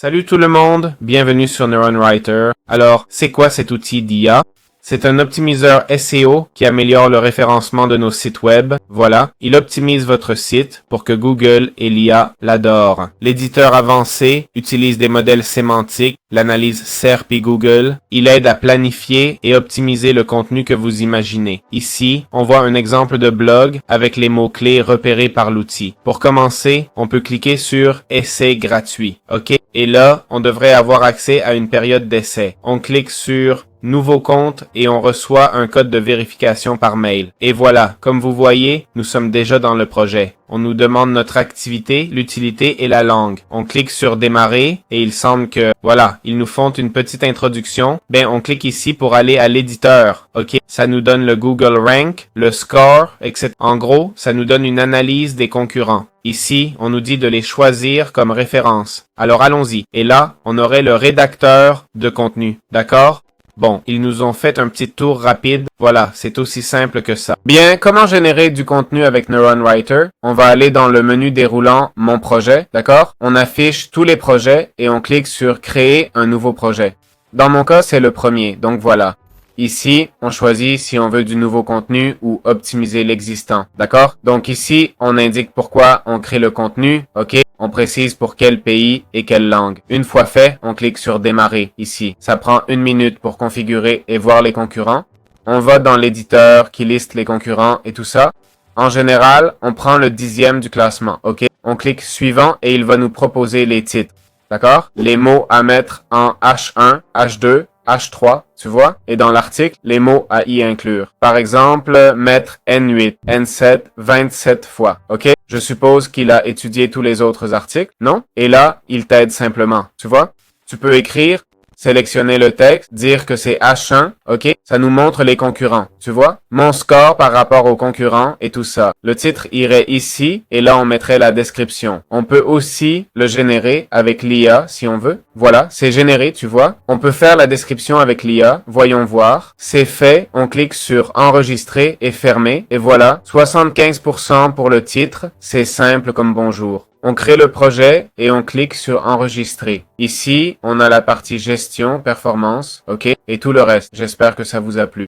Salut tout le monde, bienvenue sur NeuronWriter. Alors, c'est quoi cet outil d'IA? C'est un optimiseur SEO qui améliore le référencement de nos sites web. Voilà, il optimise votre site pour que Google et l'IA l'adorent. L'éditeur avancé utilise des modèles sémantiques, l'analyse SERP et Google. Il aide à planifier et optimiser le contenu que vous imaginez. Ici, on voit un exemple de blog avec les mots-clés repérés par l'outil. Pour commencer, on peut cliquer sur « Essai gratuit ». OK? Et là, on devrait avoir accès à une période d'essai. On clique sur nouveau compte et on reçoit un code de vérification par mail. Et voilà, comme vous voyez, nous sommes déjà dans le projet. On nous demande notre activité, l'utilité et la langue. On clique sur démarrer et il semble que, voilà, ils nous font une petite introduction. Ben, on clique ici pour aller à l'éditeur. OK? Ça nous donne le Google Rank, le score, etc. En gros, ça nous donne une analyse des concurrents. Ici, on nous dit de les choisir comme référence. Alors allons-y. Et là, on aurait le rédacteur de contenu. D'accord? Bon, ils nous ont fait un petit tour rapide. Voilà, c'est aussi simple que ça. Bien, comment générer du contenu avec NeuronWriter? On va aller dans le menu déroulant Mon projet, d'accord? On affiche tous les projets et on clique sur Créer un nouveau projet. Dans mon cas, c'est le premier, donc voilà. Ici, on choisit si on veut du nouveau contenu ou optimiser l'existant, d'accord? Donc ici, on indique pourquoi on crée le contenu, ok? On précise pour quel pays et quelle langue. Une fois fait, on clique sur démarrer ici. Ça prend 1 minute pour configurer et voir les concurrents. On va dans l'éditeur qui liste les concurrents et tout ça. En général, on prend le 10e du classement, ok? On clique suivant et il va nous proposer les titres, d'accord? Les mots à mettre en H1, H2, H3, tu vois? Et dans l'article, les mots à y inclure. Par exemple, mettre N8, N7, 27 fois, ok? Je suppose qu'il a étudié tous les autres articles, non? Et là, il t'aide simplement, tu vois? Tu peux écrire, sélectionner le texte, dire que c'est H1, ok? Ça nous montre les concurrents, tu vois? Mon score par rapport aux concurrents et tout ça. Le titre irait ici et là on mettrait la description. On peut aussi le générer avec l'IA si on veut. Voilà, c'est généré, tu vois? On peut faire la description avec l'IA. Voyons voir. C'est fait. On clique sur enregistrer et fermer. Et voilà, 75% pour le titre. C'est simple comme bonjour. On crée le projet et on clique sur enregistrer. Ici, on a la partie gestion, performance, ok? Et tout le reste. J'espère que ça vous a plu.